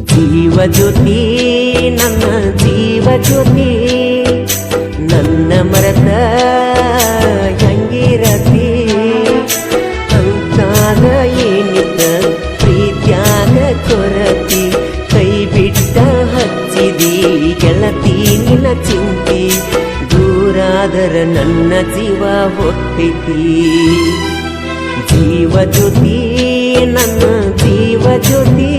ಜೀವಜ್ಯೋತಿ ನನ್ನ ಜೀವಜ್ಯೋತಿ ನನ್ನ ಮರೆತ ಹೆಂಗಿರತಿ ಅಂತಾಗ ಏನಿದ್ದ ಪ್ರೀತ್ಯಾಗ ಕೊರತಿ ಕೈ ಬಿಟ್ಟ ಹಚ್ಚಿದಿ ಗೆಳತಿ ನಿನ್ನ ಚಿಂತಿ ದೂರಾದರ ನನ್ನ ಜೀವ ಹೊತ್ತೈತಿ ಜೀವಜ್ಯೋತಿ ನನ್ನ ಜೀವಜ್ಯೋತಿ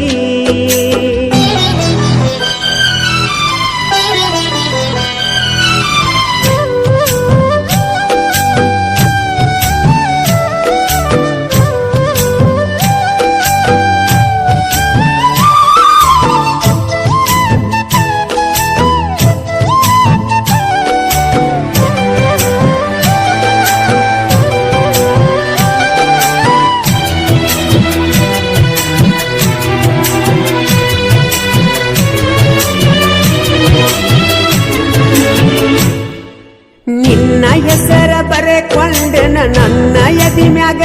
ಹೆಸರ ಬರೆಕೊಂಡೆನ ನನ್ನ ಎದಿ ಮ್ಯಾಗ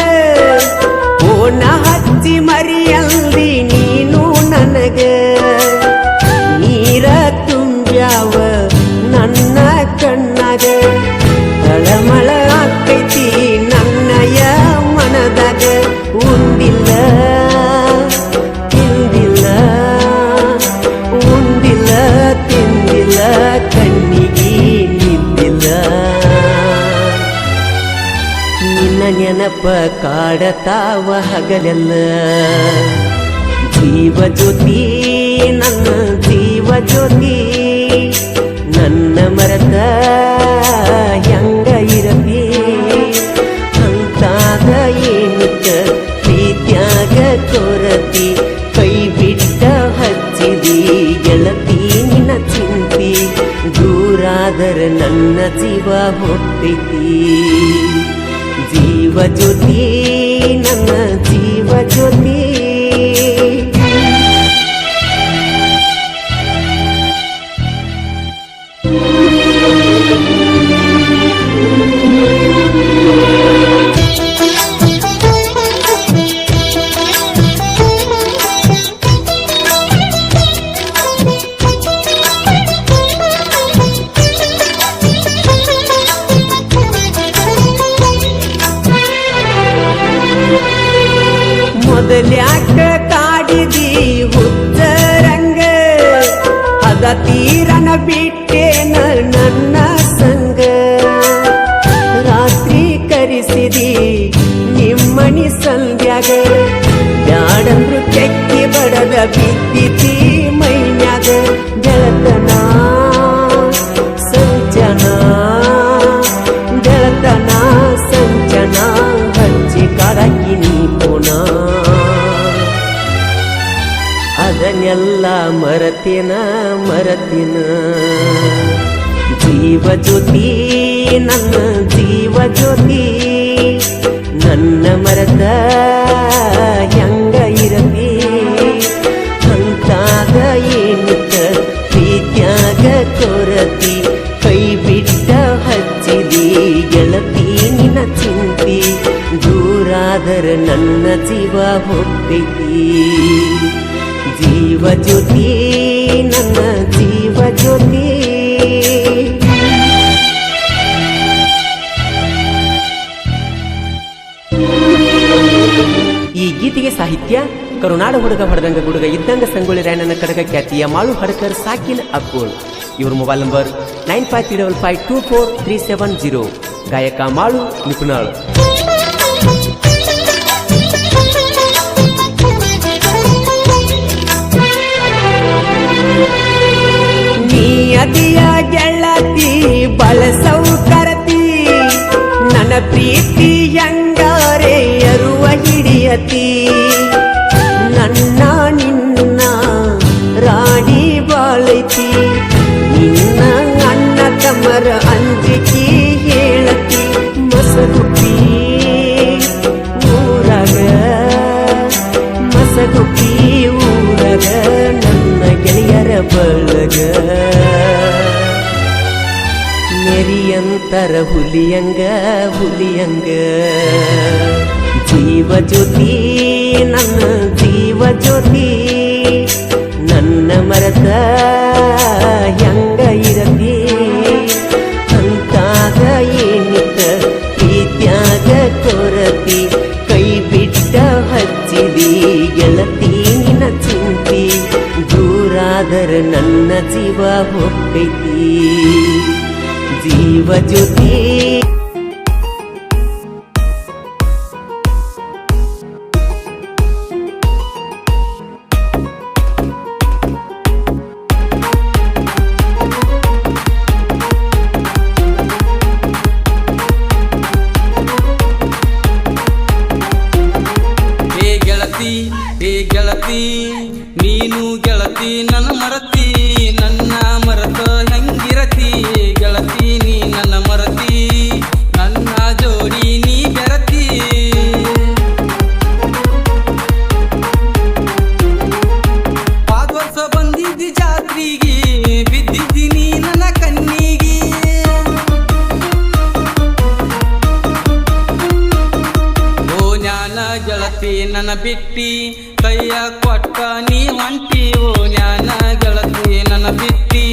ಓನ ಹಚ್ಚಿ ಮರಿಯಲ್ದಿ ನೀನು ನನಗ ನೀರ ತುಂಬ್ಯಾವ ನನ್ನ ಕಣ್ಣಾಗ ತಳಮಳ ಆಕೈತಿ ನನ್ನಯ ಮನದಾಗ ಉಂಡಿಲ್ಲ ತಿಂದಿಲ್ಲ ಉಂಡಿಲ್ಲ ತಿಂದಿಲ್ಲ ಕಣ್ಣಿಗೆ ನಿಂದಿಲ್ಲ ನಿನ್ನ ನೆನಪ ಕಾಡತಾವ ಹಗಲೆಲ್ಲ ಜೀವಜ್ಯೋತಿ ನನ್ನ ಜೀವಜ್ಯೋತಿ ನನ್ನ ಮರೆತ ಹೆಂಗ ಇರತಿ ಅಂತಾಗ ಏನಿದ್ದ ಪ್ರೀತ್ಯಾಗ ಕೊರತಿ ಕೈ ಬಿಟ್ಟ ಹಚ್ಚಿದಿ ಗೆಳತಿ ನಿನ್ನ ಚಿಂತಿ ದೂರಾದರ ನನ್ನ ಜೀವ ಹೊತ್ತೈತಿ ಜೀವಜ್ಯೋತಿ ನನ್ನ ಜೀವಜ್ಯೋತಿ ಮೊದಲ್ಯಾಕ ಕಾಡಿದಿ ಹುಚ್ಚರಂಗ ಅದ ತೀರನ ಬಿಟ್ಟೇನ ನನ್ನ ಸಂಗ ರಾತ್ರಿ ಕರೆಸಿದಿ ನಿಮ್ಮನಿ ಸಂಧ್ಯಾಗ ಬ್ಯಾಡಂದ್ರು ಕೆಕ್ಕಿ ಬಡದ ಬಿದ್ದಿತಿ ಮೈನ್ಯಾಗ ಗೆಳತನ ಸಂಚನ ಗೆಳತನ ಸಂಚನ ಹಚ್ಚಿ ಕಾಡಕ್ಕಿ ನೀ ಪುನ ಅದನ್ನೆಲ್ಲ ಮರತಿನ ಜೀವಜ್ಯೋತಿ ನನ್ನ ಜೀವಜ್ಯೋತಿ ನನ್ನ ಮರೆತ ಹೆಂಗ ಇರತಿ ಅಂತಾಗ ಏನಿದ್ದ ಪ್ರೀತ್ಯಾಗ ಕೊರತಿ ಕೈ ಬಿಟ್ಟ ಹಚ್ಚಿದಿ ಗೆಳತಿ ನಿನ್ನ ಚಿಂತಿ ದೂರಾದರ ನನ್ನ ಜೀವ ಹೊತ್ತೈತಿ ಜೀವಜ್ಯೋತಿ ನನ್ನ ಜೀವಜ್ಯೋತಿ ಈ ಗೀತೆಗೆ ಸಾಹಿತ್ಯ ಕರುನಾಡ ಹುಡುಗ ಹೊಡೆದಂಗ ಗುಡುಗ ಇದ್ದಂಗ ಸಂಗೊಳ್ಳಿ ರಾಯಣ್ಣನ ಕಡಗ ಖ್ಯಾತಿಯ ಮಾಳು ಹಡಕರ್ ಸಾಕಿನ್ ಅಕ್ಕೋಳ್. ಇವ್ರ ಮೊಬೈಲ್ ನಂಬರ್ 9535524370. ಗಾಯಕ ಮಾಳು ನಿಪುಣಾಳ್. ನೀ ಅದಿಯ ಗೆಳತಿ ಬಳಸೌ ಕರತಿ ನನ್ನ ಪ್ರೀತಿ ಹೆಂಗಾರೆ ಅರುವ ಹಿಡಿಯತಿ ನನ್ನ ನಿನ್ನ ರಾಣಿ ಬಾಳೈತಿ ನಿನ್ನ ಅಣ್ಣ ತಮ್ಮರ ಅಂಜಿಕೆ ಹೇಳತಿ ಮಸಗುಪ್ಪಿ ಊರಾಗ ಮಸಗುಪ್ಪಿ ಊರಾಗ ನನ್ನ ಗೆಳೆಯರ ಬಳಗ ನೆರಿಯಂತರ ಹುಲಿಯಂಗ ಹುಲಿಯಂಗ ಜೀವ ಜ್ಯೋತಿ ನನ್ನ ಜೀವ ಜ್ಯೋತಿ ನನ್ನ ಮರತ ಹೆಂಗ ಇರತಿ ಅಂತಾಗ ಏನಿತ್ತ ಪ್ರೀತ್ಯಾಗ ಕೊರತಿ ಕೈ ಬಿಟ್ಟ ಹಚ್ಚಿದಿ ಗೆಳತಿ ನಿನ್ನ ಚಿಂತಿ ದೂರಾದರ ನನ್ನ ಜೀವ ಹೋಗ್ತೈತಿ ಜೀವ ಜ್ಯೋತಿ ಹೇ ಗೆಳತಿ ನೀನು ಗೆಳತಿ ನನ್ನ ಮರತಿ ನನ್ನ ಮರತ ಹೆಂಗಿರತಿ ಗೆಳತಿ ನೀ ನನ್ನ ಮರತಿ ನನ್ನ ಜೋಡಿ ನೀ ಬೆರತಿ ಪಾದ ವರ್ಷ ಬಂದಿದ್ದಿ ಜಾತ್ರೆಗೆ ಬಿದ್ದಿದ್ದೀನಿ ನನ್ನ ಕಣ್ಣಿಗೆ ಓ ಜ್ಞಾನ ಗೆಳತಿ ನನ್ನ ಬಿಟ್ಟಿ ಕೈಯ ಕೊಟ್ಟ ನೀ ಹೊಂಟಿ ಓ ಜ್ಞಾನ ಗೆಳತಿ ನನ್ನ ಬಿಟ್ಟಿ